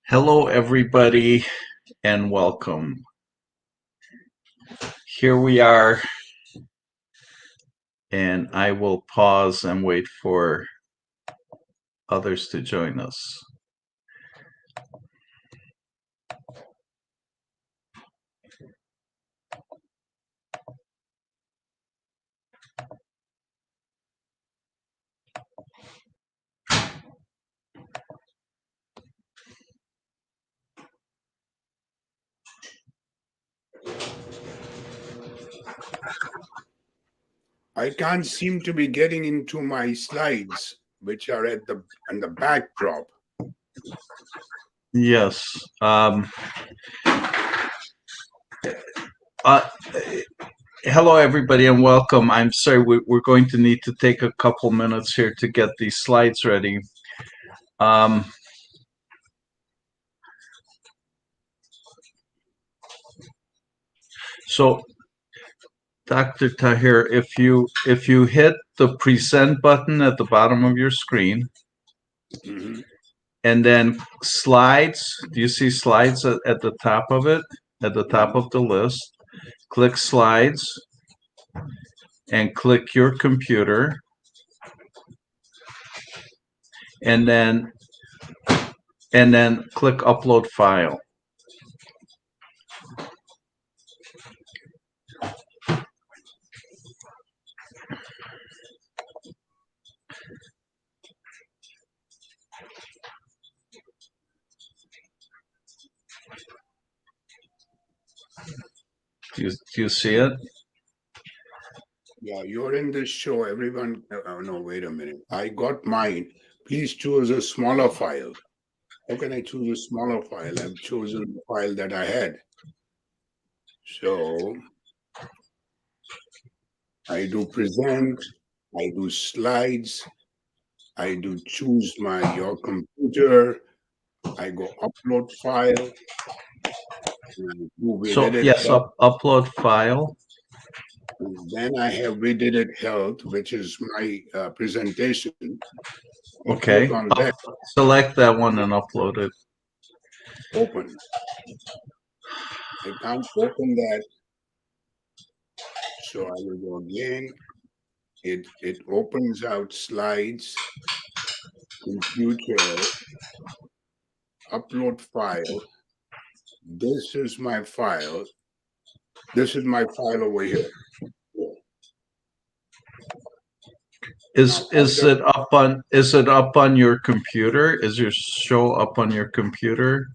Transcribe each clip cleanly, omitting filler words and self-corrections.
Hello, everybody, and welcome. Here we are, and I will pause and wait for others to join us. I can't seem to be getting into my slides, which are at the backdrop. Yes. Hello, everybody, and welcome. I'm sorry, we're going to need to take a couple minutes here to get these slides ready. So, Dr. Taher, if you hit the present button at the bottom of your screen, and then slides, do you see slides at the top of it, at the top of the list? Click slides and click your computer, and then click upload file. Do you see it? Yeah, you're in this show. Everyone, oh no, wait a minute. I got mine. Please choose a smaller file. How can I choose a smaller file? I've chosen the file that I had. So I do present, I do slides, I do choose your computer, I go upload file. So yes, upload file. And then I have We Did It Health, which is my presentation. Okay, On that. Select that one and upload it. Open. I can't open that. So I will go again. It opens out slides, computer, upload file. This is my file. This is my file over here. Is it up on your computer? Is your show up on your computer?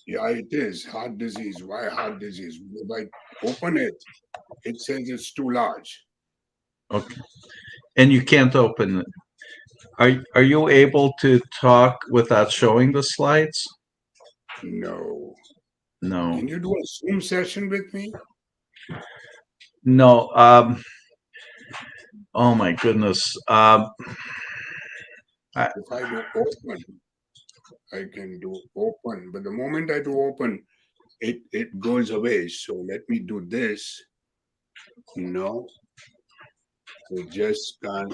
Yeah, it is. Heart disease. Why heart disease? If I open it, it says it's too large. Okay. And you can't open it. Are you able to talk without showing the slides? No. No. Can you do a Zoom session with me? No. Oh my goodness. If I do open, I can do open, but the moment I do open, it goes away. So let me do this. No, I just can't.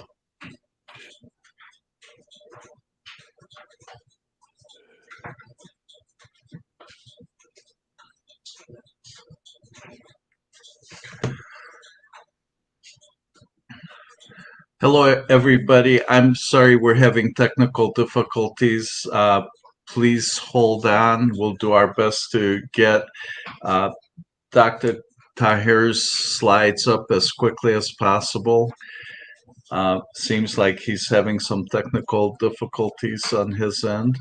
Hello, everybody. I'm sorry we're having technical difficulties. Please hold on. We'll do our best to get Dr. Taher's slides up as quickly as possible. Seems like he's having some technical difficulties on his end.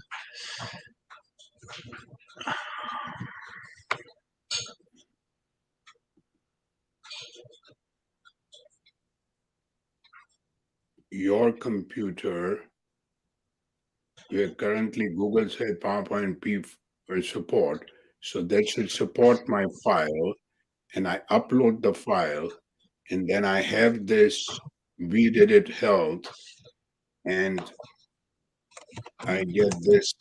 Your computer, we are currently Google said PowerPoint P for support. So that should support my file. And I upload the file. And then I have this We Did It Health. And I get this.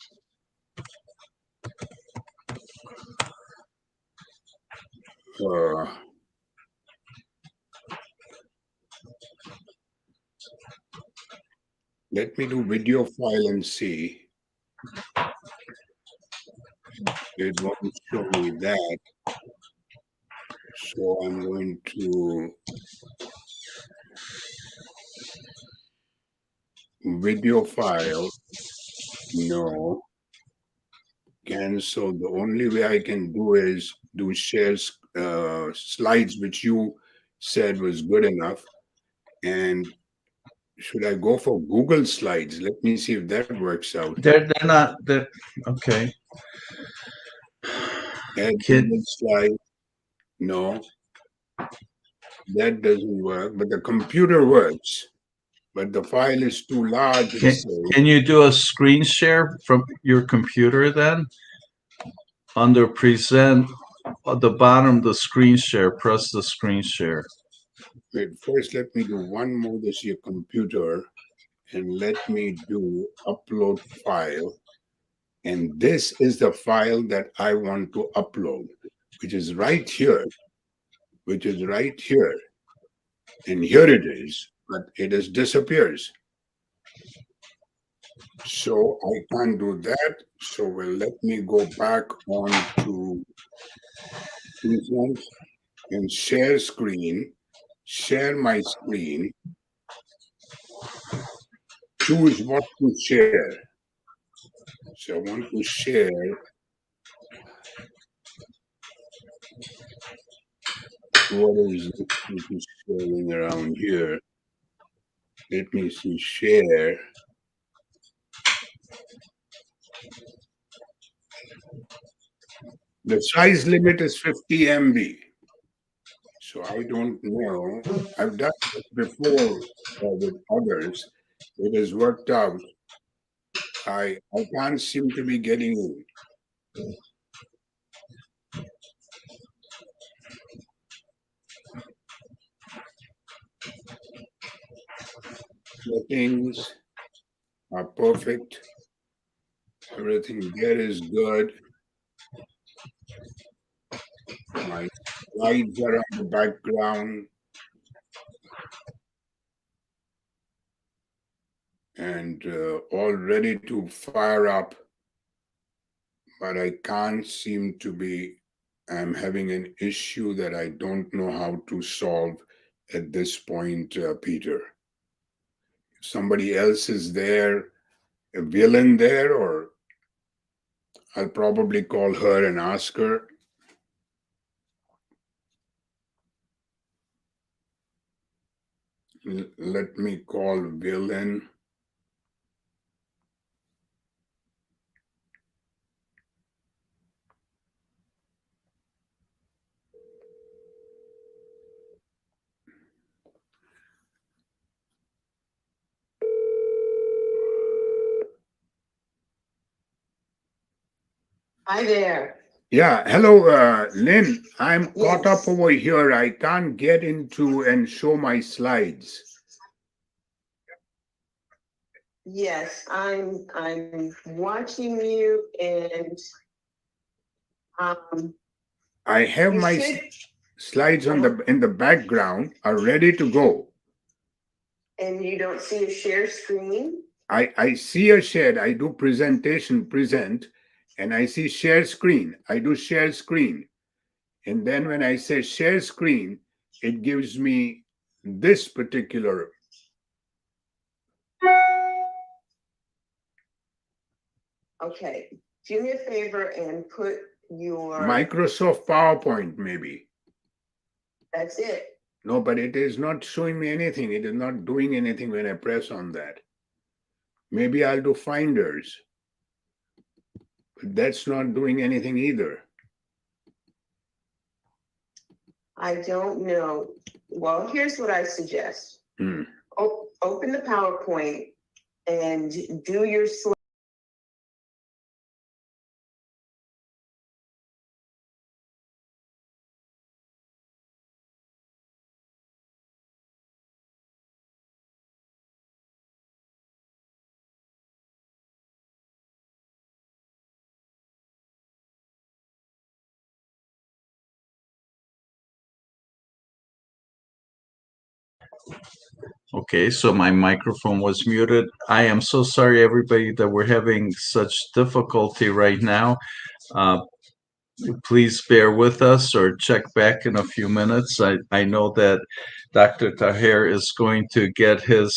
Let me do video file and see. It won't show me that. So I'm going to video file. No. Cancel. The only way I can do is do share slides, which you said was good enough. And should I go for Google Slides? Let me see if that works out. They're not. They're okay. Add Kid, Google Slide. No, that doesn't work. But the computer works. But the file is too large, it can says. can you do a screen share from your computer then? Under present, at the bottom, the screen share. Press the screen share. Wait, first let me do one more this your computer and let me do upload file. And this is the file that I want to upload, which is right here, which is right here. And here it is, but it just disappears. So I can't do that. So well, let me go back on to present and share screen, share my screen, choose what to share. So I want to share what is this which is sharing around here. Let me see, share. The size limit is 50 MB. So I don't know. I've done this before with others. It has worked out. I can't seem to be getting in. Settings are perfect. Everything there is good. My slides are on the background. And all ready to fire up. But I can't seem to be. I'm having an issue that I don't know how to solve at this point, Peter. If somebody else is there, a villain there, or I'll probably call her and ask her. Let me call villain. Hi there. Yeah, hello, Lynn. I'm caught up Yes. over here. I can't get into and show my slides. Yes, I'm watching you and um I have you my should slides on the in the background are ready to go. and you don't see a share screen. I see a shared, I do presentation, present, and I see share screen. I do share screen. And then when I say share screen, it gives me this particular. Okay. Do me a favor and put your Microsoft PowerPoint, maybe. that's it. No, but it is not showing me anything. It is not doing anything when I press on that. Maybe I'll do finders. But that's not doing anything either. I don't know. Well, here's what I suggest. Open the PowerPoint and do your slide. Okay, so my microphone was muted. I am so sorry, everybody, that we're having such difficulty right now. Uh, Please bear with us or check back in a few minutes. I know that Dr. Taher is going to get his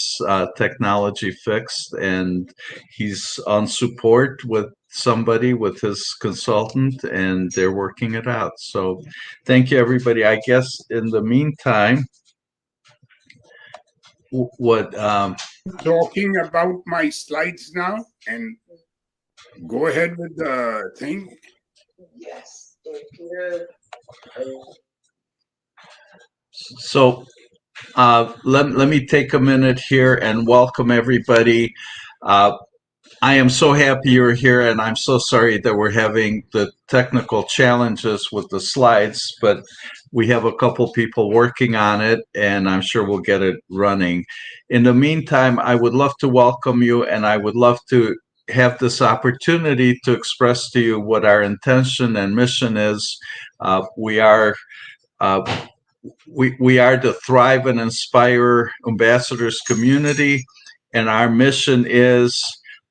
technology fixed, and he's on support with somebody, with his consultant, and they're working it out. So thank you, everybody. I guess in the meantime, what Talking about my slides now, and go ahead with the thing. Yes, and Peter. so let me take a minute here and welcome everybody. I am so happy you're here, and I'm so sorry that we're having the technical challenges with the slides, but we have a couple people working on it, and I'm sure we'll get it running. In the meantime, I would love to welcome you, and I would love to have this opportunity to express to you what our intention and mission is. We are uh, we are the Thrive and Inspire Ambassadors community, and our mission is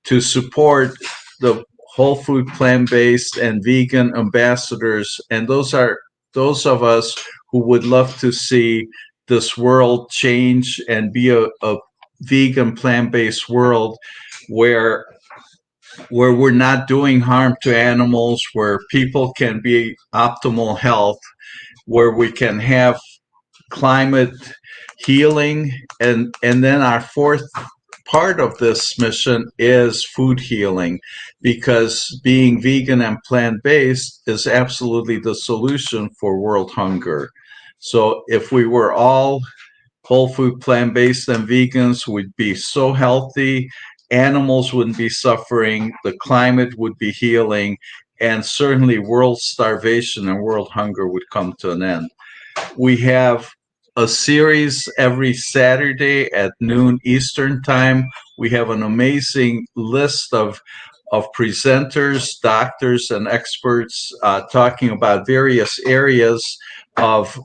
to support the whole food, plant-based, and vegan ambassadors. And those are those of us who would love to see this world change and be a vegan, plant-based world where we're not doing harm to animals, where people can be optimal health, where we can have climate healing, and then our fourth part of this mission is food healing, because being vegan and plant-based is absolutely the solution for world hunger. So if we were all whole food, plant-based, and vegans, we'd be so healthy, animals wouldn't be suffering, the climate would be healing, and certainly world starvation and world hunger would come to an end. We have a series every Saturday at noon Eastern time. We have an amazing list of presenters, doctors, and experts talking about various areas of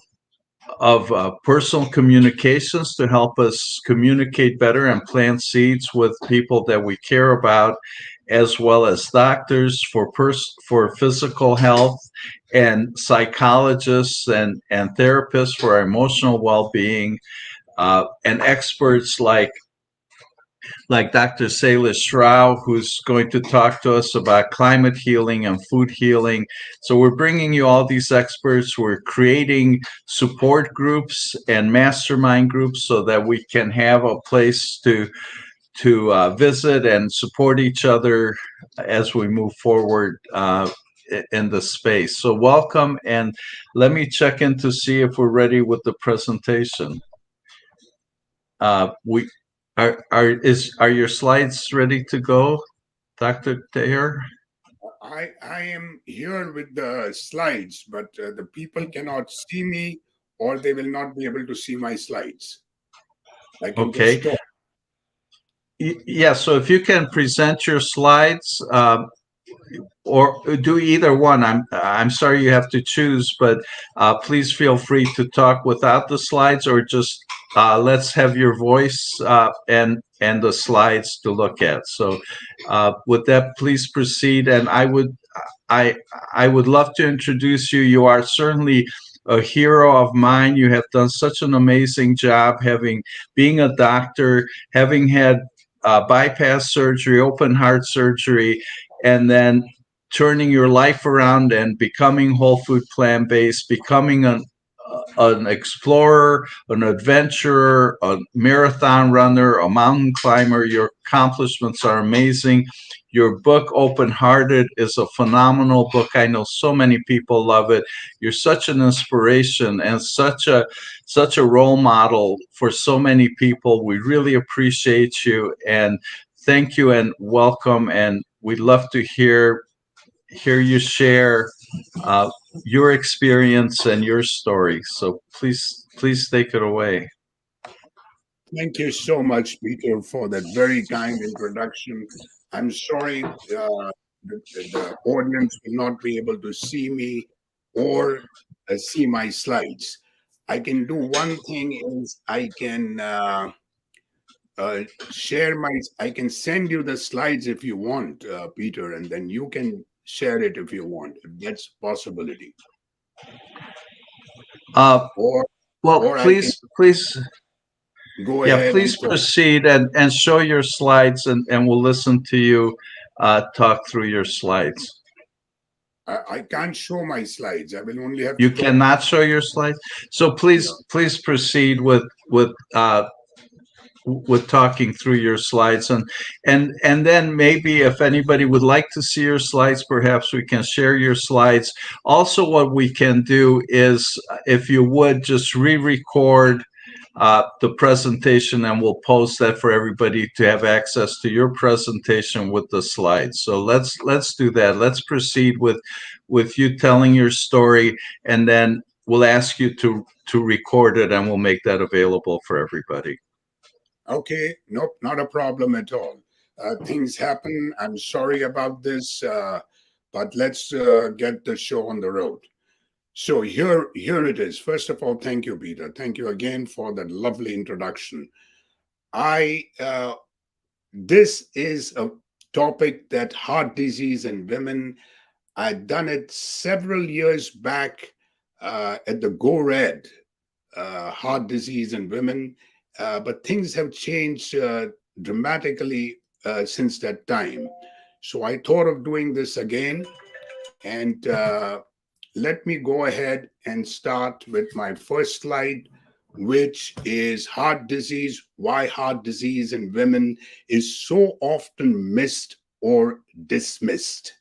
personal communications to help us communicate better and plant seeds with people that we care about, as well as doctors for physical health, and psychologists and therapists for our emotional well-being, and experts like Dr. Salish Rao, who's going to talk to us about climate healing and food healing. So we're bringing you all these experts. We're creating support groups and mastermind groups so that we can have a place to visit and support each other as we move forward in the space. So welcome, and let me check in to see if we're ready with the presentation. We are your slides ready to go, Dr. Taher? I am here with the slides, but the people cannot see me, or they will not be able to see my slides. I can Okay. just talk. Yeah, so if you can present your slides, or do either one. I'm sorry you have to choose, but please feel free to talk without the slides, or just let's have your voice and the slides to look at. So with that, please proceed. And I would love to introduce you. You are certainly a hero of mine. You have done such an amazing job being a doctor, having had bypass surgery, open heart surgery, and then turning your life around and becoming whole food, plant-based, becoming an explorer, an adventurer, a marathon runner, a mountain climber. Your accomplishments are amazing. Your book, Open Hearted, is a phenomenal book. I know so many people love it. You're such an inspiration and such a role model for so many people. We really appreciate you, and thank you and welcome. And we'd love to hear you share uh, your experience and your story. So please take it away. Thank you so much, Peter, for that very kind introduction. I'm sorry the audience will not be able to see me or see my slides. I can do one thing is I can I can send you the slides if you want, Peter, and then you can share it if you want, if that's a possibility. Uh, Or well, or I can please, go yeah, ahead please and talk. proceed and show your slides, and we'll listen to you talk through your slides. I can't show my slides. I will only have to You talk. cannot show your slides, so Yeah. please proceed with talking through your slides, and then maybe if anybody would like to see your slides, perhaps we can share your slides. Also, what we can do is, if you would just re-record the presentation, and we'll post that for everybody to have access to your presentation with the slides. So let's do that. Let's proceed with you telling your story, and then we'll ask you to record it, and we'll make that available for everybody. Okay, nope, not a problem at all. Things happen. I'm sorry about this, but let's get the show on the road. So here it is. First of all, thank you, Peter. Thank you again for that lovely introduction. I This is a topic that heart disease in women. I'd done it several years back at the Go Red, heart disease in women, but things have changed dramatically since that time. So I thought of doing this again, and let me go ahead and start with my first slide, which is heart disease, why heart disease in women is so often missed or dismissed.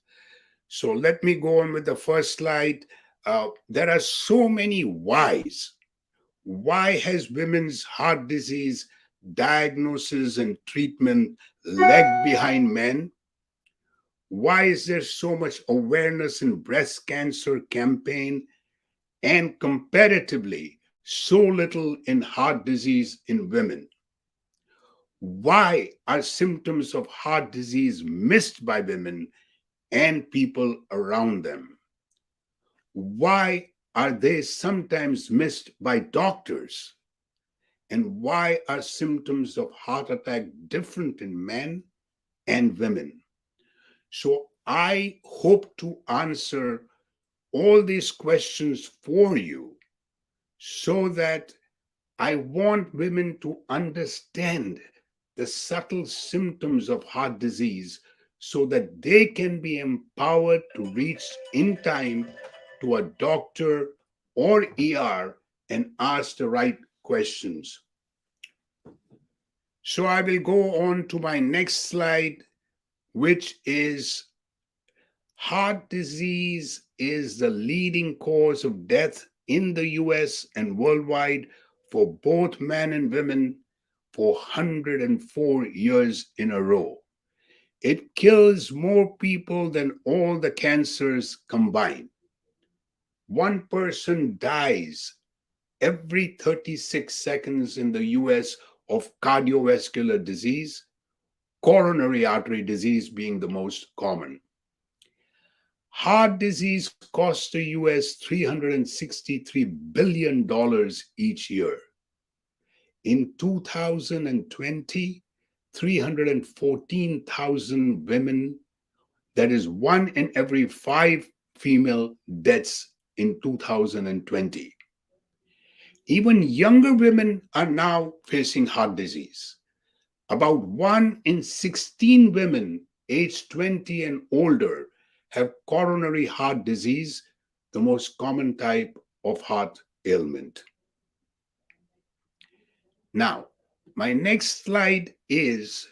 So let me go on with the first slide. There are so many whys. Why has women's heart disease diagnosis and treatment lagged behind men? Why is there so much awareness in breast cancer campaign and comparatively so little in heart disease in women? Why are symptoms of heart disease missed by women and people around them? Why are they sometimes missed by doctors? And why are symptoms of heart attack different in men and women? So I hope to answer all these questions for you so that I want women to understand the subtle symptoms of heart disease so that they can be empowered to reach in time to a doctor or ER and ask the right questions. So I will go on to my next slide, which is heart disease is the leading cause of death in the US and worldwide for both men and women for 104 years in a row. It kills more people than all the cancers combined. One person dies every 36 seconds in the US of cardiovascular disease, coronary artery disease being the most common. Heart disease costs the US $363 billion each year. In 2020, 314,000 women, that is one in every five female deaths in 2020. Even younger women are now facing heart disease. About 1 in 16 women aged 20 and older have coronary heart disease, the most common type of heart ailment. Now, my next slide is,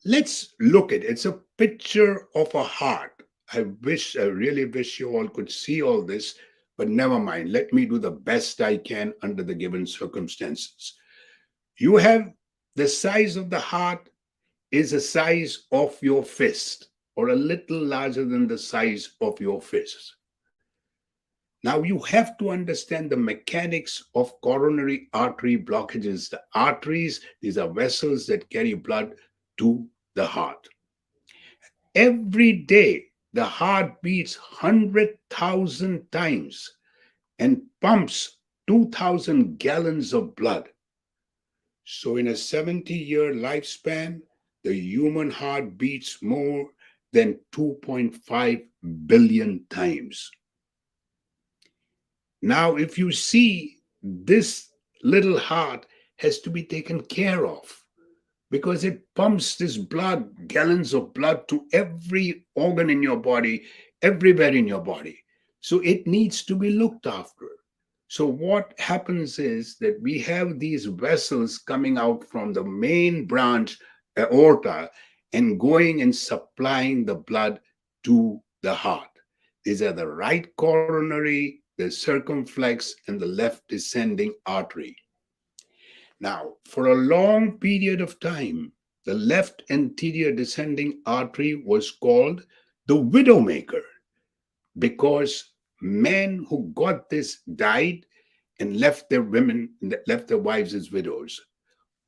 let's look at it. It's a picture of a heart. I really wish you all could see all this, but never mind. Let me do the best I can under the given circumstances. You have the size of the heart is the size of your fist, or a little larger than the size of your fist. Now, you have to understand the mechanics of coronary artery blockages. The arteries, these are vessels that carry blood to the heart. Every day, the heart beats 100,000 times and pumps 2,000 gallons of blood. So, in a 70-year lifespan, the human heart beats more than 2.5 billion times. Now, if you see, this little heart has to be taken care of because it pumps this blood, gallons of blood to every organ in your body, everywhere in your body. So it needs to be looked after. So what happens is that we have these vessels coming out from the main branch, aorta, and going and supplying the blood to the heart. These are the right coronary, the circumflex, and the left descending artery. Now, for a long period of time, the left anterior descending artery was called the widowmaker because men who got this died and left their women, left their wives as widows.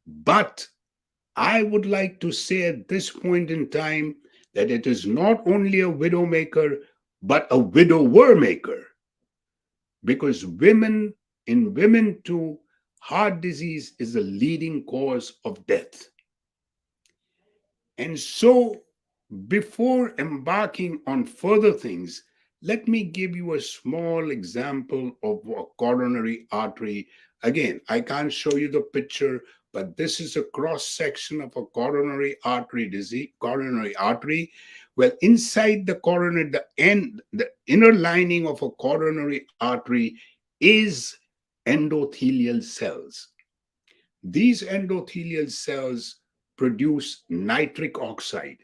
But I would like to say at this point in time that it is not only a widowmaker, but a widower maker because women too, heart disease is the leading cause of death. And so, before embarking on further things, let me give you a small example of a coronary artery. Again, I can't show you the picture, but this is a cross section of a coronary artery disease, coronary artery. Well, inside the coronary, the inner lining of a coronary artery is endothelial cells. These endothelial cells produce nitric oxide,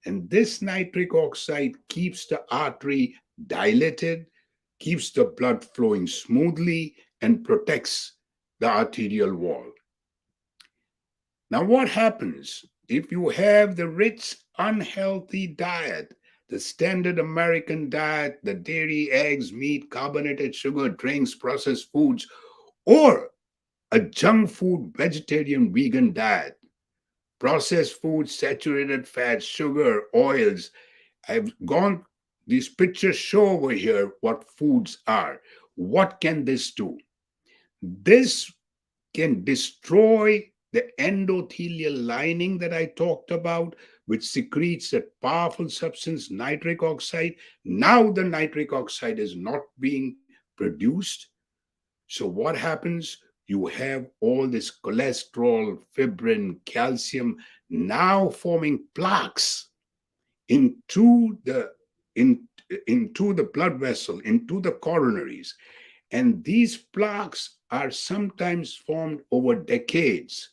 and this nitric oxide keeps the artery dilated, keeps the blood flowing smoothly, and protects the arterial wall. Now, what happens if you have the rich, unhealthy diet, the standard American diet, the dairy, eggs, meat, carbonated sugar, drinks, processed foods, or a junk food, vegetarian, vegan diet, processed foods, saturated fats, sugar, oils? I've gone, these pictures show over here what foods are. What can this do? This can destroy the endothelial lining that I talked about, which secretes that powerful substance, nitric oxide. Now the nitric oxide is not being produced. So what happens? You have all this cholesterol, fibrin, calcium now forming plaques into the into the blood vessel, into the coronaries. And these plaques are sometimes formed over decades,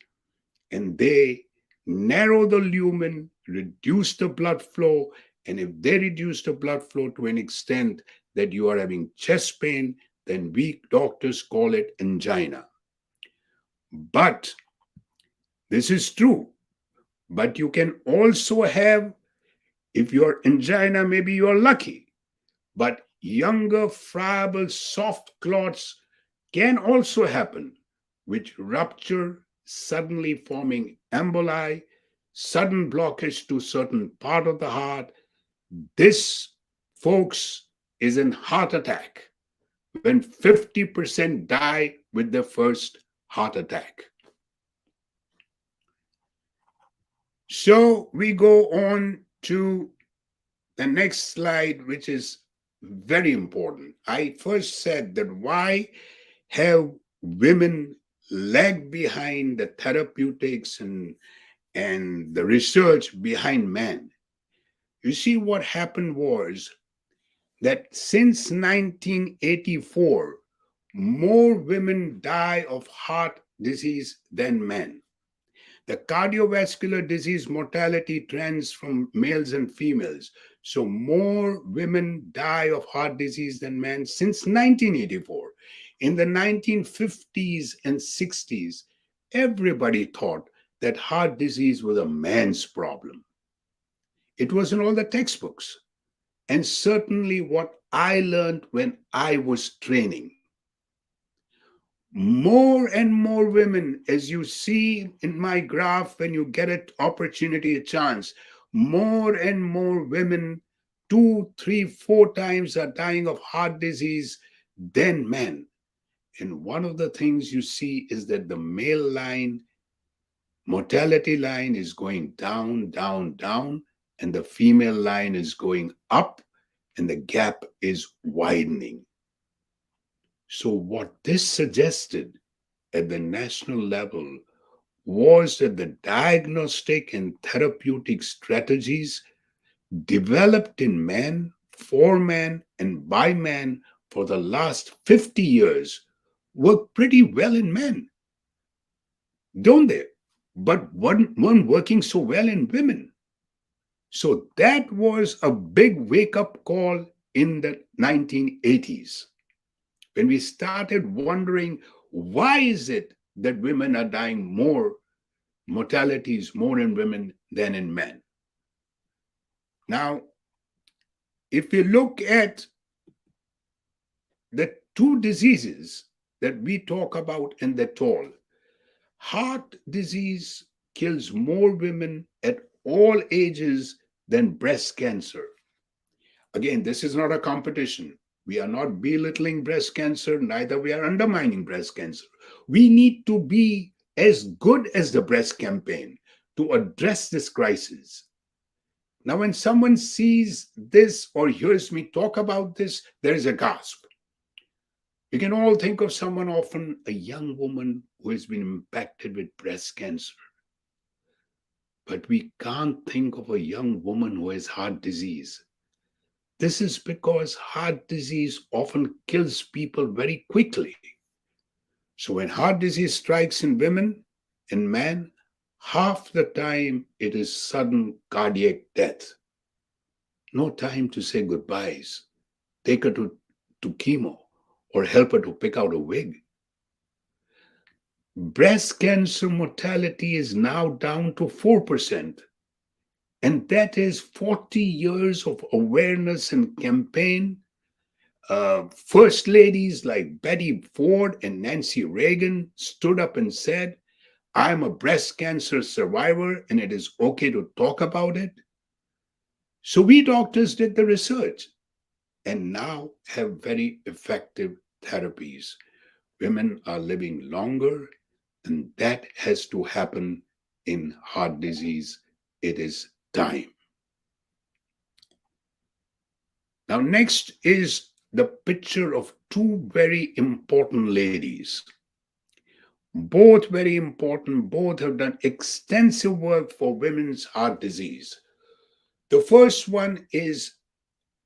and they narrow the lumen, reduce the blood flow. And if they reduce the blood flow to an extent that you are having chest pain, then we doctors call it angina. But this is true. But you can also have, if your angina, maybe you're lucky, but younger, friable, soft clots can also happen, which rupture, suddenly forming emboli, sudden blockage to certain part of the heart. This, folks, is an heart attack when 50% die with their first heart attack. So we go on to the next slide, which is very important. I first said that why have women lagged behind the therapeutics and the research behind men? You see, what happened was that since 1984, more women die of heart disease than men. The cardiovascular disease mortality trends from males and females. So more women die of heart disease than men since 1984. In the 1950s and 60s, everybody thought that heart disease was a man's problem. It was in all the textbooks. And certainly what I learned when I was training. More and more women, as you see in my graph, when you get an opportunity, a chance, more and more women, 2, 3, 4 times are dying of heart disease than men. And one of the things you see is that the male line, mortality line is going down, down, down. and the female line is going up and the gap is widening. So, what this suggested at the national level was that the diagnostic and therapeutic strategies developed in man, for man, and by man for the last 50 years work pretty well in men, don't they? But weren't working so well in women. So that was a big wake up call in the 1980s when we started wondering, why is it that women are dying more, mortalities more in women than in men? Now, if you look at the two diseases that we talk about in the toll, heart disease kills more women at all ages than breast cancer. Again, this is not a competition. We are not belittling breast cancer, neither we are undermining breast cancer. We need to be as good as the breast campaign to address this crisis. Now, when someone sees this or hears me talk about this, there is a gasp. We can all think of someone, often a young woman who has been impacted with breast cancer. But we can't think of a young woman who has heart disease. This is because heart disease often kills people very quickly. So when heart disease strikes in women and men, half the time it is sudden cardiac death. No time to say goodbyes, take her to chemo, or help her to pick out a wig. Breast cancer mortality is now down to 4%. And that is 40 years of awareness and campaign. First ladies like Betty Ford and Nancy Reagan stood up and said, I'm a breast cancer survivor and it is okay to talk about it. So we doctors did the research and now have very effective therapies. Women are living longer, and that has to happen in heart disease. It is time. Now, next is the picture of two very important ladies. Both very important, both have done extensive work for women's heart disease. The first one is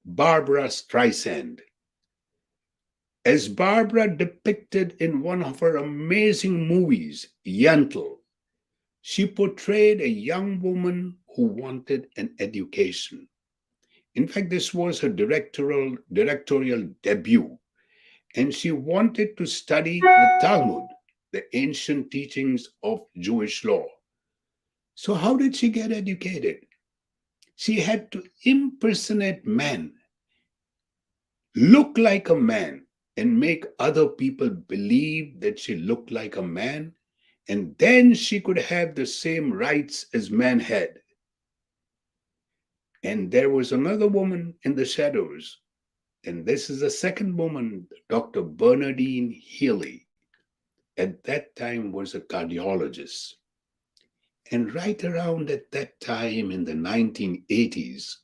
Barbara Streisand. As Barbara depicted in one of her amazing movies, Yentl, she portrayed a young woman who wanted an education. In fact, this was her directorial debut, and she wanted to study the Talmud, the ancient teachings of Jewish law. So, how did she get educated? She had to impersonate men, look like a man, and make other people believe that she looked like a man, and then she could have the same rights as men had. And there was another woman in the shadows, and this is the second woman, Dr. Bernardine Healy. At that time was a cardiologist. And right around at that time in the 1980s,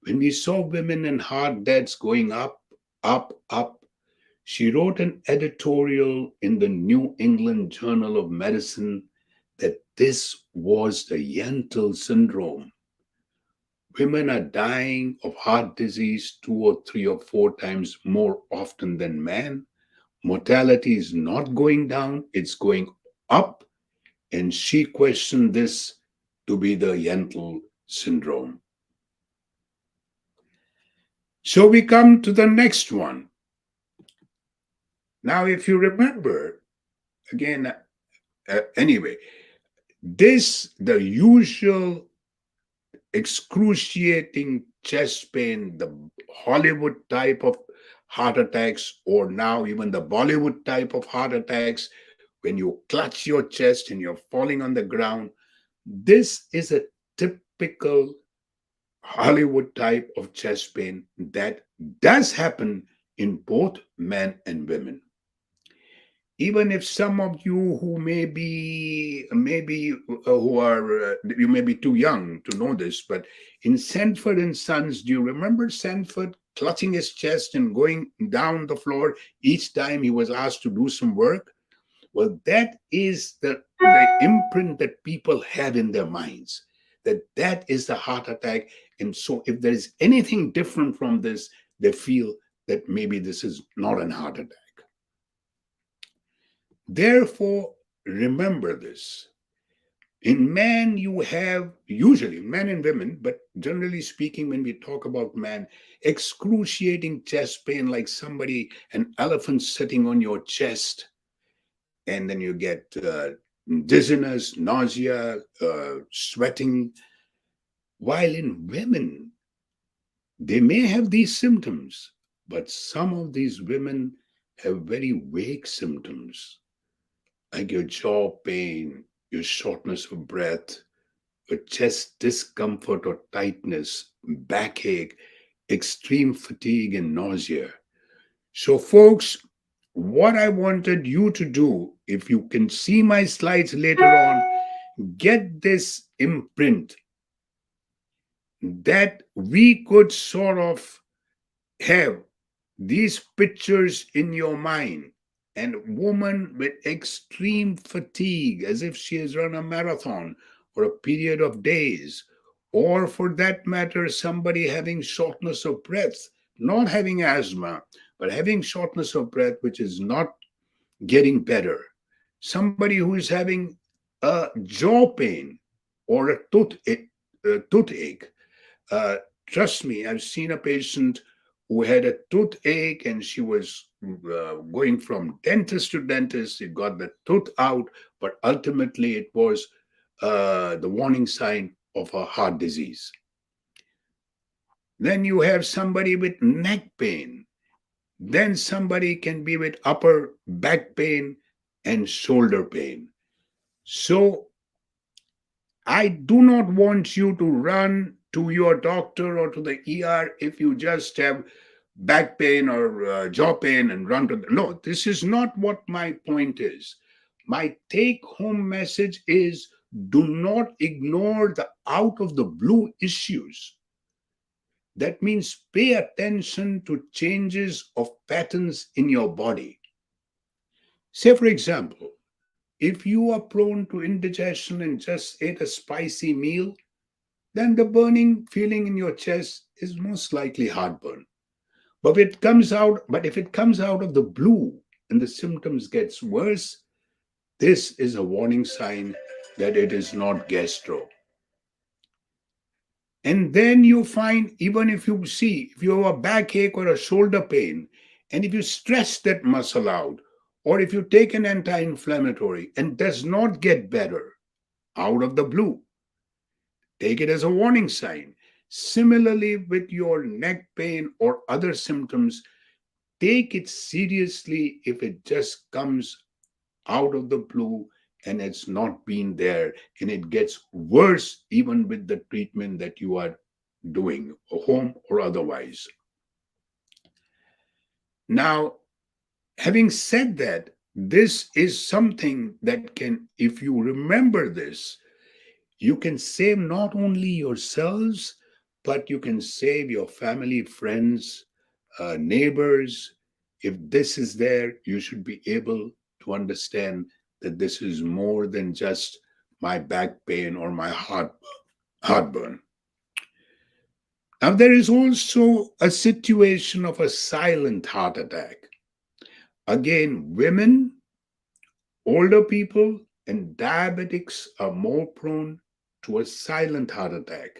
when we saw women and heart deaths going up, up, up, she wrote an editorial in the New England Journal of Medicine that this was the Yentl syndrome. Women are dying of heart disease 2 or 3 or 4 times more often than men. Mortality is not going down, it's going up. And she questioned this to be the Yentl syndrome. So we come to the next one. Now, if you remember, again, anyway, the usual excruciating chest pain, the Hollywood type of heart attacks, or now even the Bollywood type of heart attacks, when you clutch your chest and you're falling on the ground, this is a typical Hollywood type of chest pain that does happen in both men and women. even if some of you who maybe who are you may be too young to know this, but in Sanford and Sons, do you remember Sanford clutching his chest and going down the floor each time he was asked to do some work? Well, that is the imprint that people have in their minds, that is the heart attack. And so if there is anything different from this, they feel that maybe this is not an heart attack. Therefore, remember this. In man, you have usually men and women, but generally speaking, when we talk about man, excruciating chest pain, like somebody, an elephant sitting on your chest, and then you get dizziness, nausea, sweating. While in women, they may have these symptoms, but some of these women have very vague symptoms, like your jaw pain, your shortness of breath, your chest discomfort or tightness, backache, extreme fatigue, and nausea. So, folks, what I wanted you to do, if you can see my slides later on, get this imprint that we could sort of have these pictures in your mind, and a woman with extreme fatigue as if she has run a marathon for a period of days, or for that matter somebody having shortness of breath, not having asthma but having shortness of breath which is not getting better, somebody who is having a jaw pain or a toothache. uh, Trust me, I've seen a patient who had a toothache and she was going from dentist to dentist. She got the tooth out, but ultimately it was the warning sign of a heart disease. Then you have somebody with neck pain. Then somebody can be with upper back pain and shoulder pain. So I do not want you to run to your doctor or to the ER if you just have back pain or jaw pain and run to the. No, this is not what my point is. My take home message is do not ignore the out of the blue issues. That means pay attention to changes of patterns in your body. Say, for example, if you are prone to indigestion and just ate a spicy meal, then the burning feeling in your chest is most likely heartburn. But if it comes out of the blue and the symptoms gets worse, this is a warning sign that it is not gastro. And then you find, even if you have a backache or a shoulder pain, and if you stretch that muscle out, or if you take an anti-inflammatory and does not get better out of the blue, take it as a warning sign. Similarly, with your neck pain or other symptoms, take it seriously if it just comes out of the blue and it's not been there and it gets worse even with the treatment that you are doing, home or otherwise. Now, having said that, this is something that can, if you remember this, you can save not only yourselves, but you can save your family, friends, neighbors. If this is there, you should be able to understand that this is more than just my back pain or my heartburn. Now, there is also a situation of a silent heart attack. Again, women, older people, and diabetics are more prone to a silent heart attack.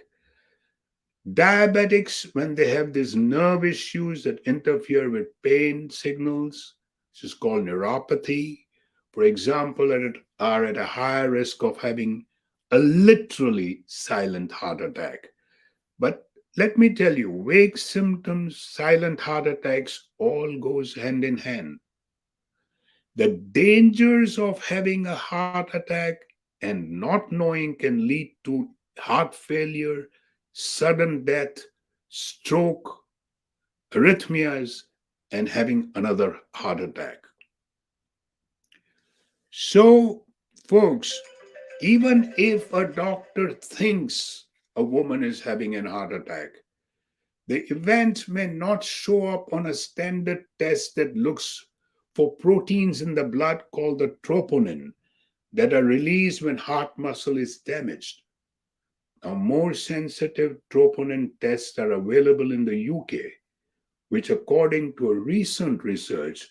Diabetics, when they have these nerve issues that interfere with pain signals, which is called neuropathy, for example, are at a higher risk of having a literally silent heart attack. But let me tell you, vague symptoms, silent heart attacks all goes hand in hand. The dangers of having a heart attack and not knowing can lead to heart failure, sudden death, stroke, arrhythmias, and having another heart attack. So, folks, even if a doctor thinks a woman is having a heart attack, the event may not show up on a standard test that looks for proteins in the blood called the troponin that are released when heart muscle is damaged. Now, more sensitive troponin tests are available in the UK, which, according to a recent research,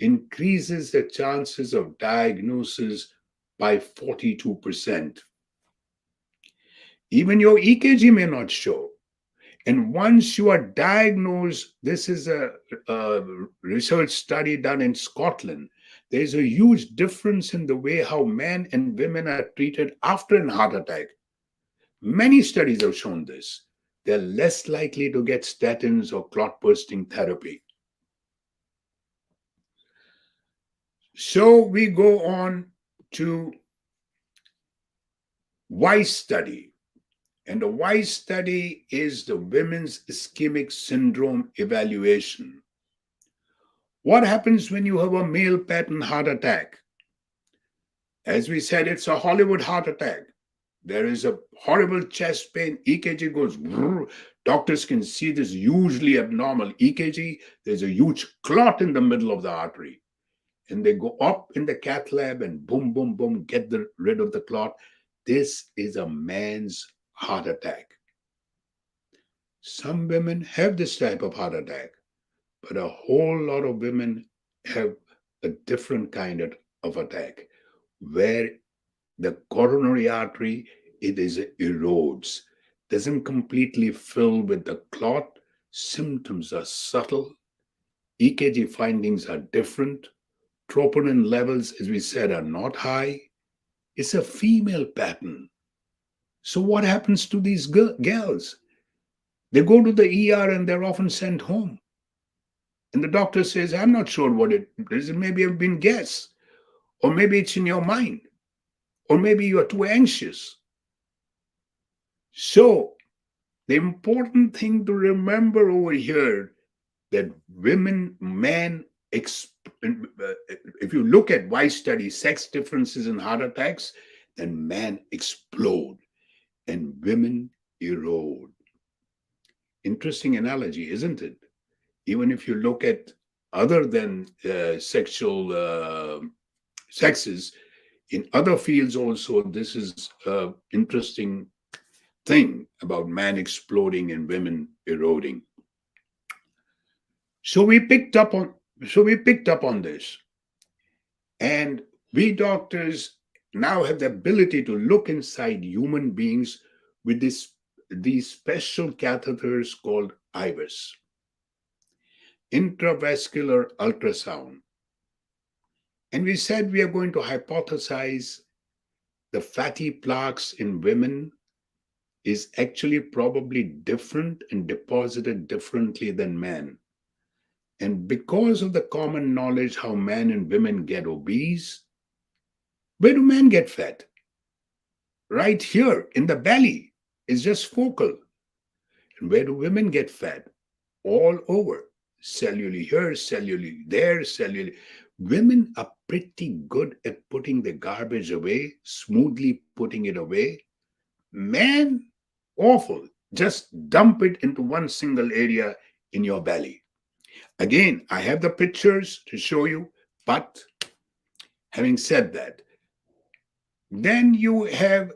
increases the chances of diagnosis by 42%. Even your EKG may not show. And once you are diagnosed, this is a research study done in Scotland. There's a huge difference in the way how men and women are treated after a heart attack. Many studies have shown this. They're less likely to get statins or clot bursting therapy. So we go on to WISE study. And the WISE study is the Women's Ischemic Syndrome Evaluation. What happens when you have a male pattern heart attack? As we said, it's a Hollywood heart attack. There is a horrible chest pain. EKG goes, brrr. Doctors can see this hugely abnormal EKG. There's a huge clot in the middle of the artery. And they go up in the cath lab and boom, boom, boom, get rid of the clot. This is a man's heart attack. Some women have this type of heart attack, but a whole lot of women have a different kind of attack where the coronary artery, it is erodes, doesn't completely fill with the clot. Symptoms are subtle. EKG findings are different. Troponin levels, as we said, are not high. It's a female pattern. So what happens to these girls? They go to the ER and they're often sent home. And the doctor says, I'm not sure what it is. It maybe have been gas, or maybe it's in your mind, or maybe you are too anxious. So the important thing to remember over here that women, men, if you look at why study sex differences in heart attacks, then men explode and women erode. Interesting analogy, isn't it? Even if you look at other than sexual sexes, in other fields also, this is an interesting thing about man exploding and women eroding. So we picked up on this, and we doctors now have the ability to look inside human beings with these special catheters called IVUS, intravascular ultrasound. And we said we are going to hypothesize the fatty plaques in women is actually probably different and deposited differently than men. And because of the common knowledge how men and women get obese, where do men get fat? Right here in the belly. It's just focal. And where do women get fat? All over. Cellularly here, cellularly there, cellularly. Women are pretty good at putting the garbage away, smoothly putting it away. Men, awful. Just dump it into one single area in your belly. Again, I have the pictures to show you, but having said that, then you have,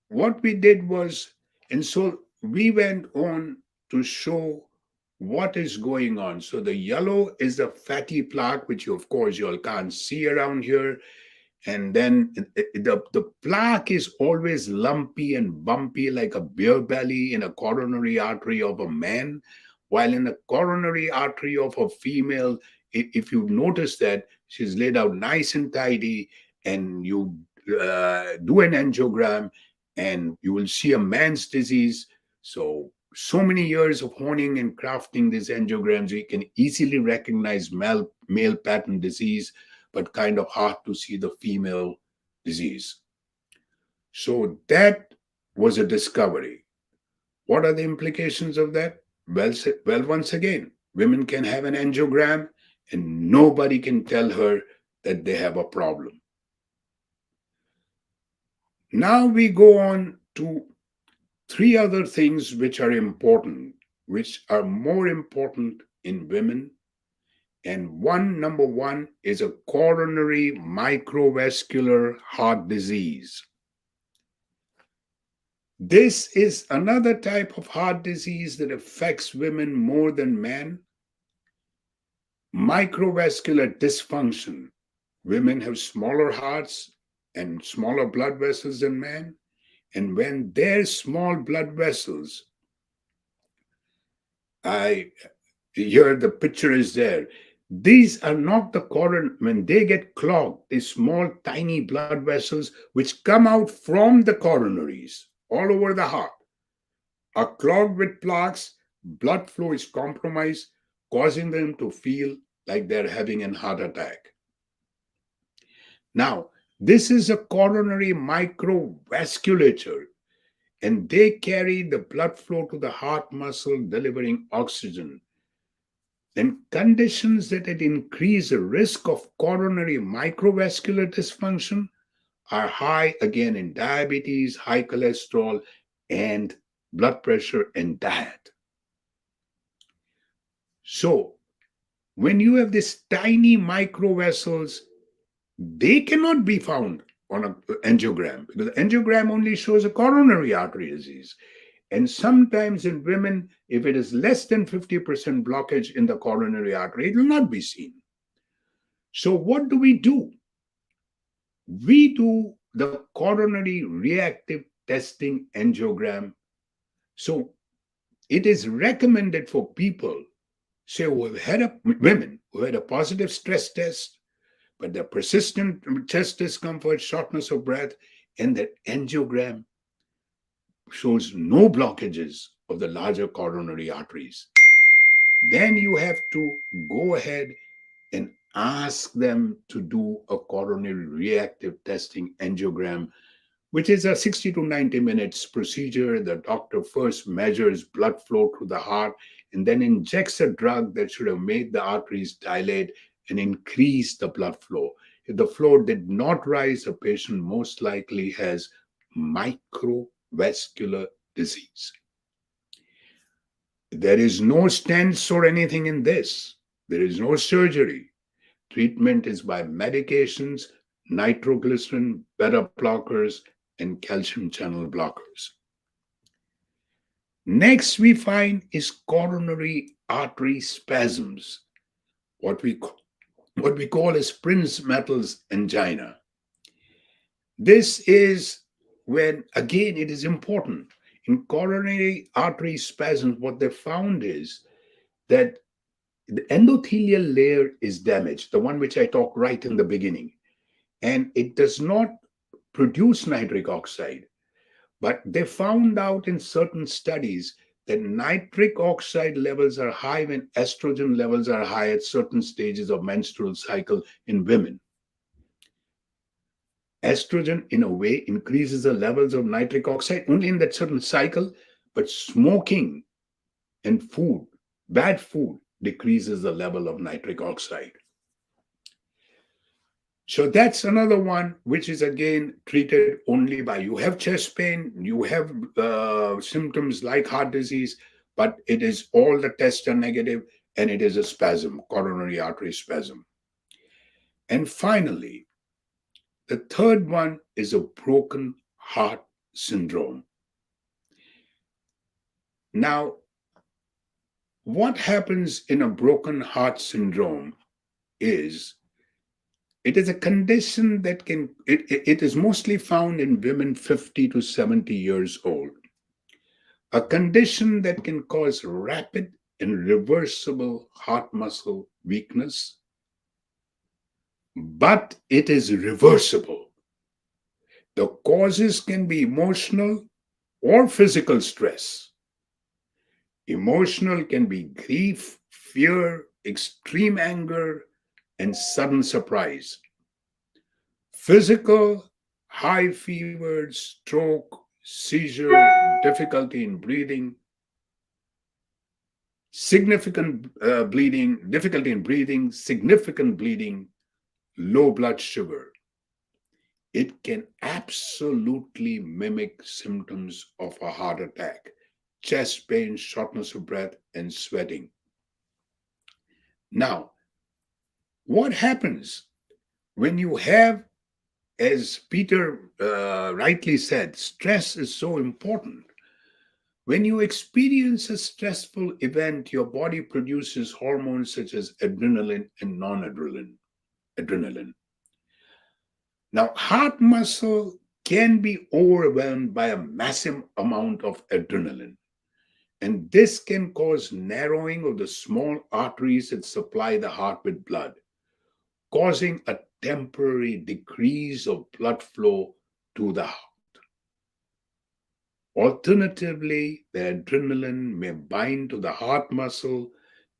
what we did was, and so we went on to show what is going on. So the yellow is the fatty plaque, which you, of course, you all can't see around here. And then the plaque is always lumpy and bumpy like a beer belly in a coronary artery of a man, while in a coronary artery of a female, if you notice that she's laid out nice and tidy, and you do an angiogram, and you will see a man's disease. So many years of honing and crafting these angiograms, we can easily recognize male pattern disease, but kind of hard to see the female disease. So that was a discovery. What are the implications of that? Well, once again, women can have an angiogram and nobody can tell her that they have a problem. Now we go on to three other things which are important, which are more important in women. And number one is a coronary microvascular heart disease. This is another type of heart disease that affects women more than men. Microvascular dysfunction. Women have smaller hearts and smaller blood vessels than men. And when their small blood vessels, here the picture is there. These are not the coronary, when they get clogged, these small, tiny blood vessels which come out from the coronaries all over the heart are clogged with plaques, blood flow is compromised, causing them to feel like they're having a heart attack. Now, this is a coronary microvasculature, and they carry the blood flow to the heart muscle, delivering oxygen. Then conditions that increase the risk of coronary microvascular dysfunction are high again in diabetes, high cholesterol, and blood pressure and diet. So, when you have these tiny microvessels, they cannot be found on an angiogram because the angiogram only shows a coronary artery disease. And sometimes in women, if it is less than 50% blockage in the coronary artery, it will not be seen. So, what do? We do the coronary reactive testing angiogram. So, it is recommended for people, say, women who had a positive stress test, but the persistent chest discomfort, shortness of breath, and that angiogram shows no blockages of the larger coronary arteries. Then you have to go ahead and ask them to do a coronary reactive testing angiogram, which is a 60 to 90 minutes procedure. The doctor first measures blood flow to the heart and then injects a drug that should have made the arteries dilate and increase the blood flow. If the flow did not rise, the patient most likely has microvascular disease. There is no stents or anything in this. There is no surgery. Treatment is by medications, nitroglycerin, beta blockers, and calcium channel blockers. Next, we find is coronary artery spasms, what we call as Prinzmetal's angina. This is when, again, it is important. In coronary artery spasms, what they found is that the endothelial layer is damaged, the one which I talked right in the beginning, and it does not produce nitric oxide. But they found out in certain studies that nitric oxide levels are high when estrogen levels are high at certain stages of menstrual cycle in women. Estrogen, in a way, increases the levels of nitric oxide only in that certain cycle, but smoking and food, bad food, decreases the level of nitric oxide. So that's another one which is again treated only by you have chest pain, you have symptoms like heart disease, but it is all the tests are negative and it is a spasm, coronary artery spasm. And finally, the third one is a broken heart syndrome. Now, what happens in a broken heart syndrome is it is a condition that it is mostly found in women 50 to 70 years old. A condition that can cause rapid and reversible heart muscle weakness, but it is reversible. The causes can be emotional or physical stress. Emotional can be grief, fear, extreme anger, and sudden surprise. Physical, high fever, stroke, seizure, difficulty in breathing. significant bleeding, difficulty in breathing, significant bleeding, low blood sugar. It can absolutely mimic symptoms of a heart attack: chest pain, shortness of breath, and sweating. Now, what happens when you have, as Peter rightly said, stress is so important. When you experience a stressful event, your body produces hormones such as adrenaline and non-adrenaline. Adrenaline. Now, heart muscle can be overwhelmed by a massive amount of adrenaline, and this can cause narrowing of the small arteries that supply the heart with blood, causing a temporary decrease of blood flow to the heart. Alternatively, the adrenaline may bind to the heart muscle,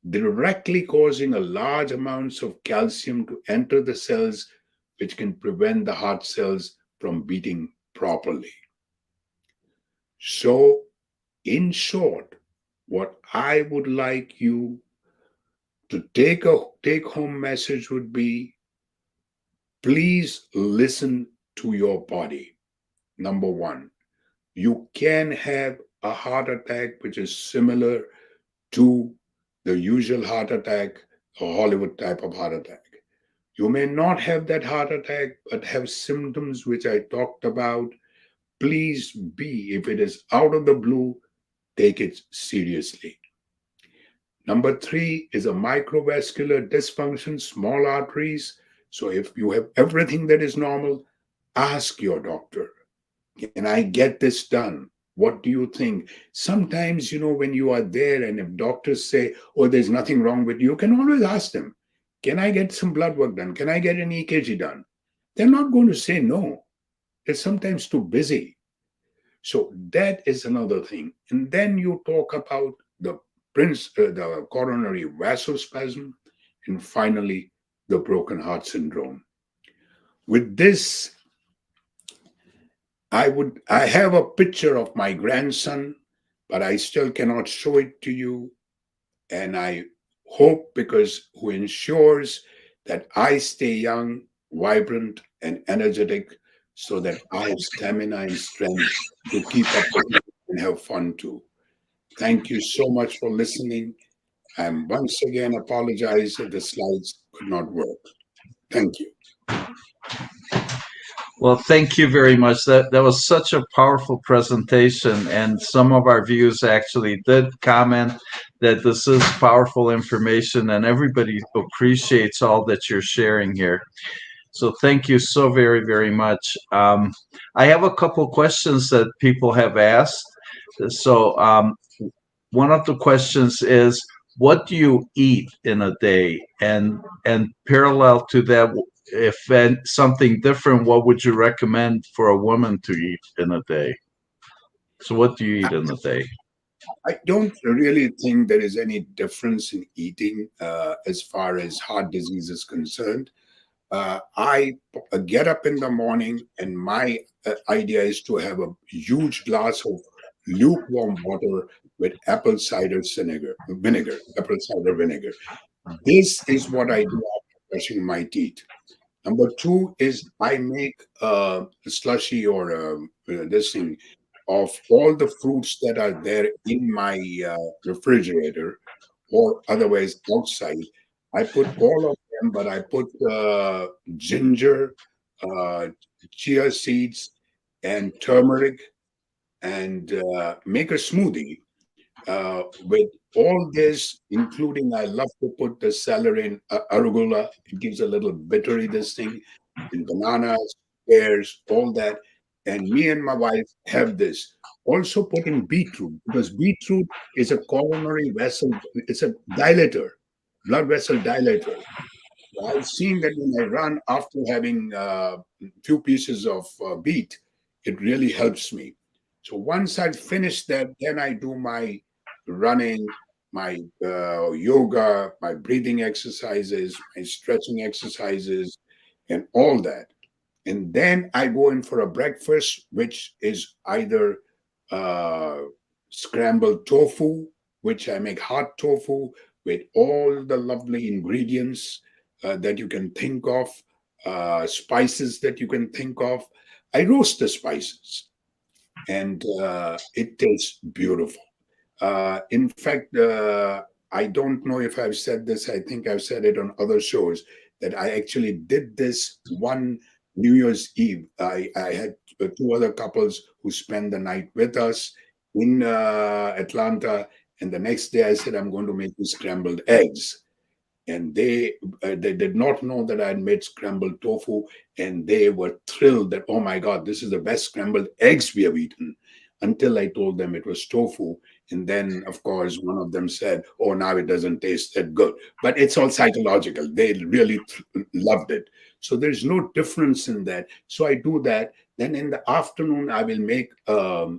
directly causing a large amounts of calcium to enter the cells, which can prevent the heart cells from beating properly. So, in short, what I would like you to take home message would be, please listen to your body. Number one, you can have a heart attack which is similar to the usual heart attack, a Hollywood type of heart attack. You may not have that heart attack, but have symptoms which I talked about. Please be, if it is out of the blue, take it seriously. Number three is a microvascular dysfunction, small arteries. So if you have everything that is normal, ask your doctor, can I get this done? What do you think? Sometimes, when you are there and if doctors say, oh, there's nothing wrong with you, you can always ask them, can I get some blood work done? Can I get an EKG done? They're not going to say no. They're sometimes too busy. So that is another thing. And then you talk about the coronary vasospasm, and finally, the broken heart syndrome. With this, I have a picture of my grandson, but I still cannot show it to you. And I hope, because who ensures that I stay young, vibrant, and energetic, so that I have stamina and strength to keep up with you and have fun too. Thank you so much for listening. And once again apologize if the slides could not work. Thank you. Well, thank you very much. That was such a powerful presentation, and some of our viewers actually did comment that this is powerful information, and everybody appreciates all that you're sharing here. So thank you so very, very much. I have a couple questions that people have asked. So one of the questions is, what do you eat in a day? And parallel to that, if something different, what would you recommend for a woman to eat in a day? So what do you eat in a day? I don't really think there is any difference in eating as far as heart disease is concerned. I get up in the morning, and my idea is to have a huge glass of lukewarm water with apple cider vinegar. This is what I do after brushing my teeth. Number two is I make a slushy or this thing of all the fruits that are there in my refrigerator or otherwise outside. I put all of them, but I put ginger, uh, chia seeds, and turmeric, and make a smoothie with all this, including I love to put the celery and arugula. It gives a little bittery, this thing, and bananas, pears, all that. And me and my wife have this. Also put in beetroot, because beetroot is a coronary vessel, it's a dilator, blood vessel dilator. I've seen that when I run after having a few pieces of beet, it really helps me. So once I finish that, then I do my running, my yoga, my breathing exercises, my stretching exercises, and all that. And then I go in for a breakfast, which is either uh, scrambled tofu which I make hot tofu with all the lovely ingredients that you can think of, spices that you can think of. I roast the spices, and it tastes beautiful. In fact, I don't know if I've said this. I think I've said it on other shows that I actually did this one New Year's Eve. I had two other couples who spent the night with us in Atlanta, and the next day I said, I'm going to make you scrambled eggs, and they did not know that I had made scrambled tofu, and they were thrilled that, oh my God, this is the best scrambled eggs we have eaten. Until I told them it was tofu, and then of course one of them said, oh, now it doesn't taste that good. But it's all psychological. They really loved it. So there's no difference in that. So I do that. Then in the afternoon I will make a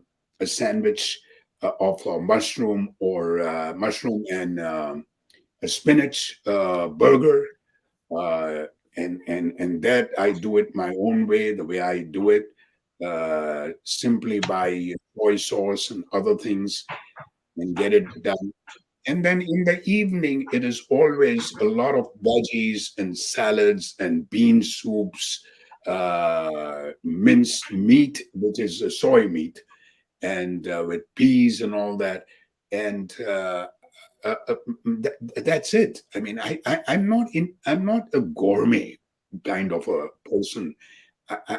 sandwich of mushroom, or mushroom and a spinach burger, and that I do it my own way, the way I do it, simply by soy sauce and other things, and get it done. And then in the evening, it is always a lot of veggies and salads and bean soups, minced meat, which is soy meat, and with peas and all that. And uh, uh, that's it. I mean, I'm not a gourmet kind of a person.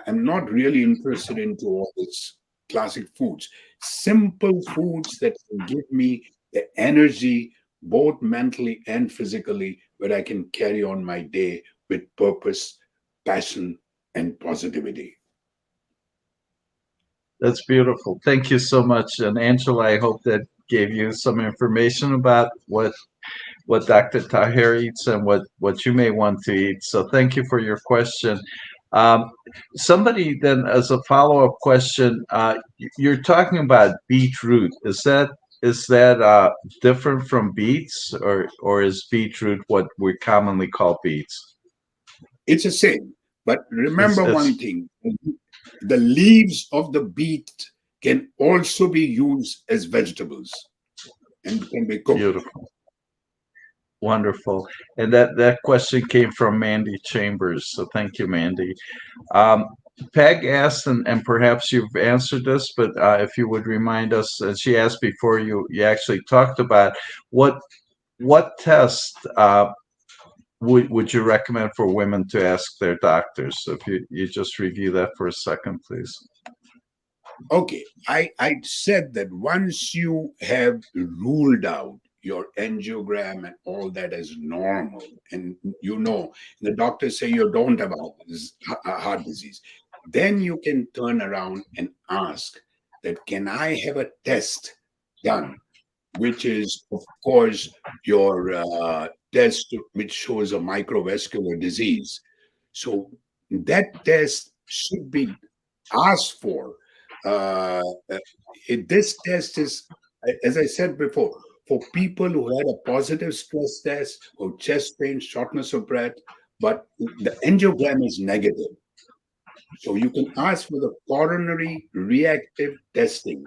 I'm not really interested into all this classic foods. Simple foods that can give me the energy, both mentally and physically, where I can carry on my day with purpose, passion, and positivity. That's beautiful. Thank you so much. And Angela, I hope that gave you some information about what Dr. Taher eats and what you may want to eat. So thank you for your question. Um, Somebody then, as a follow-up question, you're talking about beetroot. Is that different from beets, or is beetroot what we commonly call beets? It's the same. But remember It's one thing, the leaves of the beet can also be used as vegetables and can be cooked. beautiful. Wonderful. And that question came from Mandy Chambers. So thank you, Mandy. Um, Peg asked, and perhaps you've answered this, but if you would remind us, and she asked before you actually talked about what what test would you recommend for women to ask their doctors? So if you just review that for a second, please. Okay, I said that once you have ruled out your angiogram and all that as normal, and the doctors say you don't have heart disease, then you can turn around and ask that, can I have a test done, which is, of course, your test which shows a microvascular disease. So that test should be asked for. Uh, uh, this test is, as I said before, for people who had a positive stress test or chest pain, shortness of breath, but the angiogram is negative. So you can ask for the coronary reactive testing.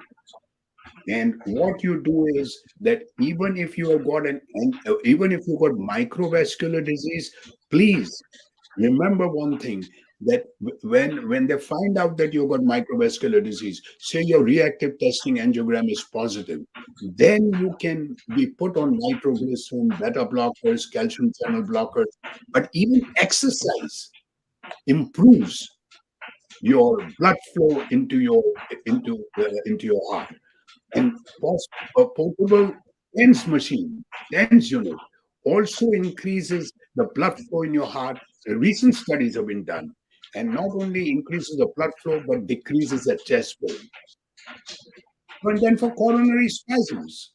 And what you do is that even if you got microvascular disease, please remember one thing, that when they find out that you got microvascular disease, say your reactive testing angiogram is positive, then you can be put on nitroglycerin, beta blockers, calcium channel blockers. But even exercise improves your blood flow into your heart. And a portable TENS machine, TENS unit, also increases the blood flow in your heart. Recent studies have been done, and not only increases the blood flow, but decreases the chest pain. And then for coronary spasms,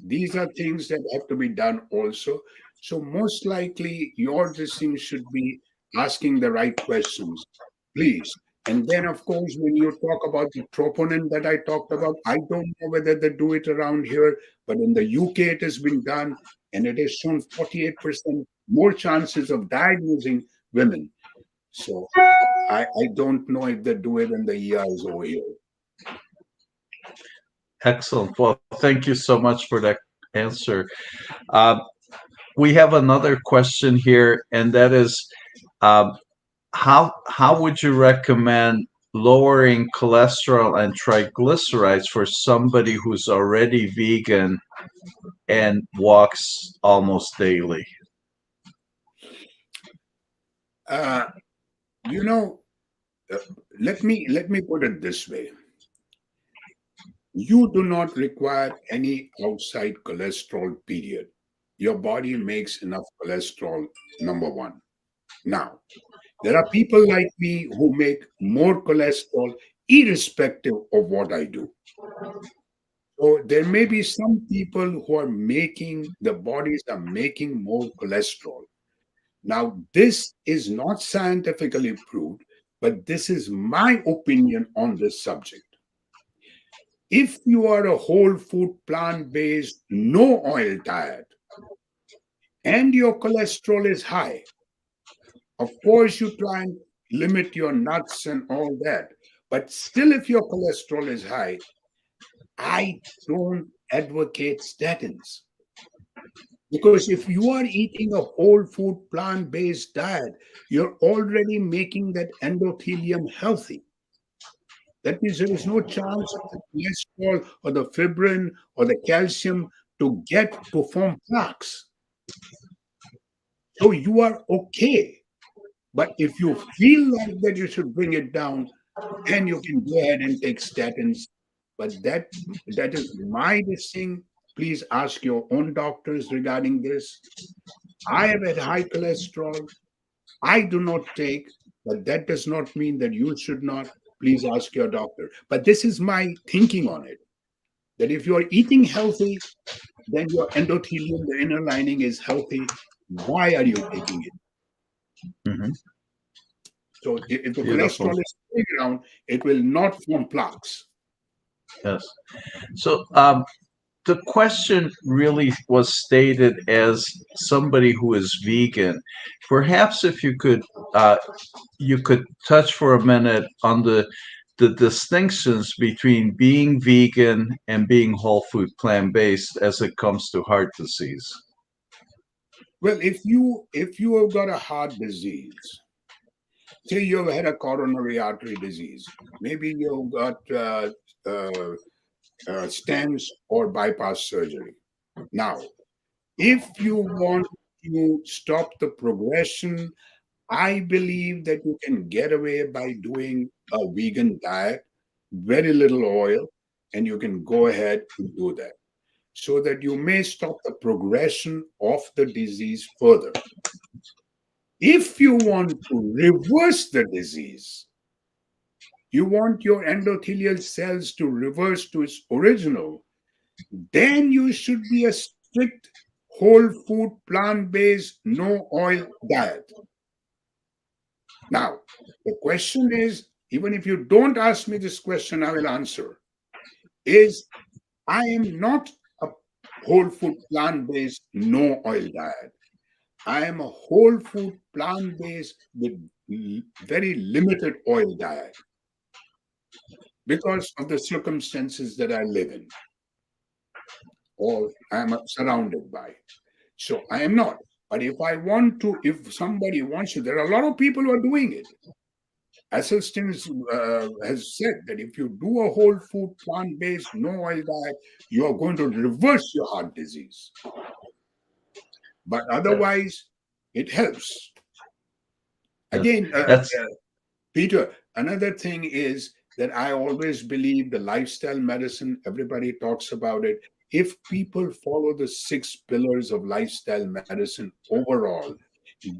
these are things that have to be done also. So most likely your listening should be asking the right questions, please. And then of course, when you talk about the troponin that I talked about, I don't know whether they do it around here, but in the UK it has been done, and it has shown 48% more chances of diagnosing women. So I don't know if they do it in the ERs over here. Excellent. Well, thank you so much for that answer. Uh, we have another question here, and that is, um, how would you recommend lowering cholesterol and triglycerides for somebody who's already vegan and walks almost daily? You know, let me put it this way. You do not require any outside cholesterol, period. Your body makes enough cholesterol, number one. Now, there are people like me who make more cholesterol irrespective of what I do. So there may be some people who are making, the bodies are making more cholesterol. Now, this is not scientifically proved, but this is my opinion on this subject. If you are a whole food, plant based, no oil diet, and your cholesterol is high, of course, you try and limit your nuts and all that. But still, if your cholesterol is high, I don't advocate statins. Because if you are eating a whole food, plant based diet, you're already making that endothelium healthy. That means there is no chance of the cholesterol or the fibrin or the calcium to form plaques. So you are okay. But if you feel like that you should bring it down, then you can go ahead and take statins. But that is my thing. Please ask your own doctors regarding this. I have had high cholesterol. I do not take, but that does not mean that you should not. Please ask your doctor. But this is my thinking on it, that if you are eating healthy, then your endothelium, the inner lining, is healthy. Why are you taking it? Mhm. So if the Beautiful. cholesterol is going around, it will not form plaques. Yes. So the question really was stated as somebody who is vegan. Perhaps if you could touch for a minute on the distinctions between being vegan and being whole food plant based as it comes to heart disease. Well, if you have got a heart disease, say you've had a coronary artery disease, maybe you've got uh, stents or bypass surgery. Now, if you want to stop the progression, I believe that you can get away by doing a vegan diet, very little oil, and you can go ahead and do that so that you may stop the progression of the disease further. If you want to reverse the disease, you want your endothelial cells to reverse to its original, then you should be a strict whole food, plant based, no oil diet. Now, the question is, even if you don't ask me this question, I will answer, is I am not a whole food, plant based, no oil diet. I am a whole food, plant based with very limited oil diet because of the circumstances that I live in or I am surrounded by. So I am not. But if I want to, if somebody wants to, there are a lot of people who are doing it. Assistance has said that if you do a whole food, plant based, no oil diet, you are going to reverse your heart disease. But otherwise, it helps. Yes. Again, That's Peter, another thing is that I always believe the lifestyle medicine, everybody talks about it. If people follow the six pillars of lifestyle medicine overall,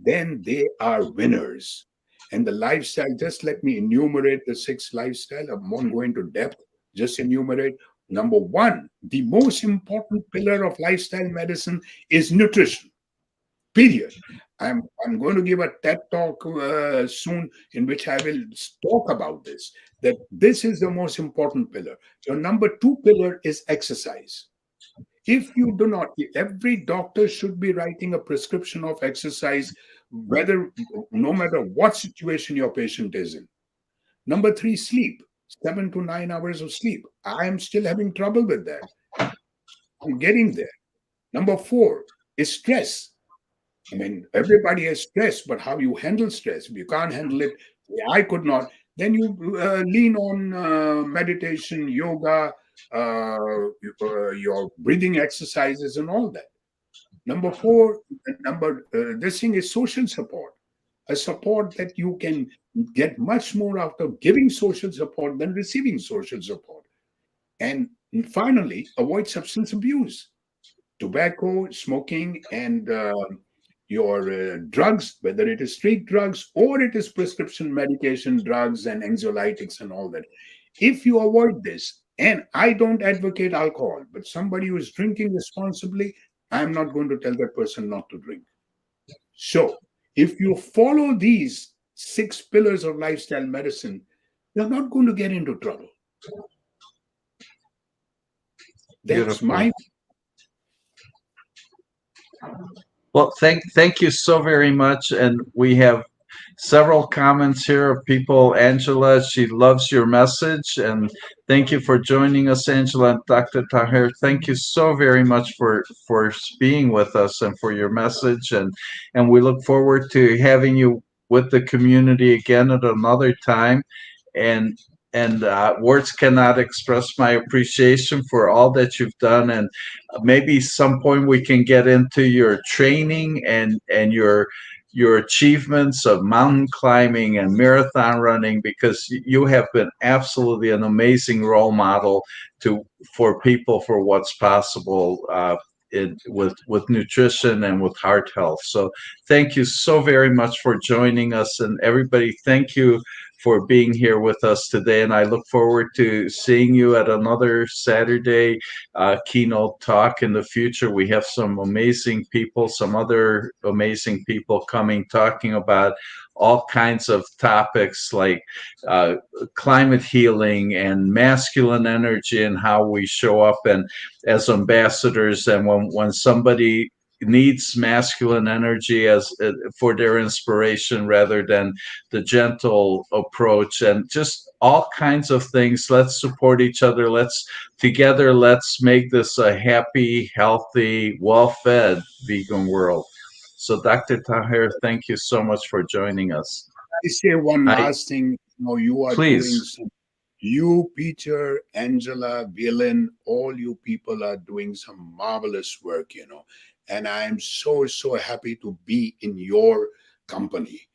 then they are winners. And the lifestyle, just let me enumerate the six lifestyle. I won't go into depth, just enumerate. Number one, the most important pillar of lifestyle medicine is nutrition. Period. I'm going to give a TED talk soon in which I will talk about this. That this is the most important pillar. Your number two pillar is exercise. If you do not, every doctor should be writing a prescription of exercise, whether no matter what situation your patient is in. Number three, sleep. 7 to 9 hours of sleep. I am still having trouble with that. I'm getting there. Number four is stress. I mean, everybody has stress, but how you handle stress? If you can't handle it, I could not. Then you lean on meditation, yoga, your breathing exercises, and all that. Number four, this thing is social support, a support that you can get much more out of giving social support than receiving social support. And finally, avoid substance abuse, tobacco, smoking, and your drugs, whether it is street drugs or it is prescription medication, drugs, and anxiolytics, and all that. If you avoid this, and I don't advocate alcohol, but somebody who is drinking responsibly, I'm not going to tell that person not to drink. So, if you follow these six pillars of lifestyle medicine, you're not going to get into trouble. That's Beautiful. my. Well, thank you so very much. And we have several comments here of people. Angela, she loves your message, and thank you for joining us, Angela. And Dr. Taher, thank you so very much for being with us and for your message. And we look forward to having you with the community again at another time. And words cannot express my appreciation for all that you've done. And maybe some point we can get into your training and your achievements of mountain climbing and marathon running, because you have been absolutely an amazing role model to for people for what's possible with nutrition and with heart health. So thank you so very much for joining us, and everybody, thank you for being here with us today. And I look forward to seeing you at another Saturday keynote talk in the future. We have some amazing people, some other amazing people coming, talking about all kinds of topics like uh, climate healing and masculine energy and how we show up and as ambassadors. And when somebody needs masculine energy as for their inspiration rather than the gentle approach, and just all kinds of things. Let's support each other. Let's make this a happy, healthy, well-fed vegan world. So, Dr. Taher, thank you so much for joining us. I say one I last thing. You are doing please. some. You, Peter, Angela, Villain, all you people are doing some marvelous work. And I am so happy to be in your company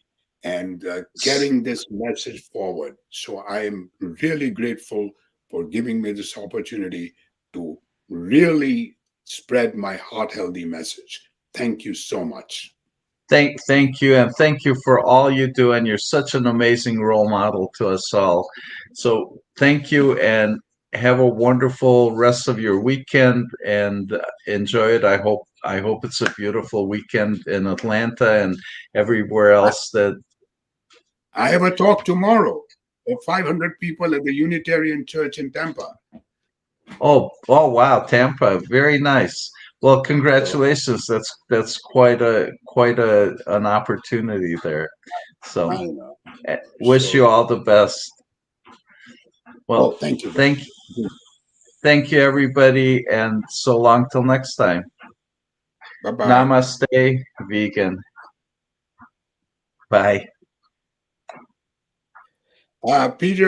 and carrying this message forward. So I am really grateful for giving me this opportunity to really spread my heart healthy message. Thank you so much. Thank you, and thank you for all you do. And you're such an amazing role model to us all. So thank you, and have a wonderful rest of your weekend, and enjoy it. I hope it's a beautiful weekend in Atlanta and everywhere else that. I have a talk tomorrow of 500 people at the Unitarian Church in Tampa. Oh wow, Tampa, very nice. Well, So congratulations. That's quite a an opportunity there. So I know. wish So, you all the best. oh, Well, thank you. thank thank you everybody, and so long till next time. Bye bye. Namaste, vegan. Bye. Peter.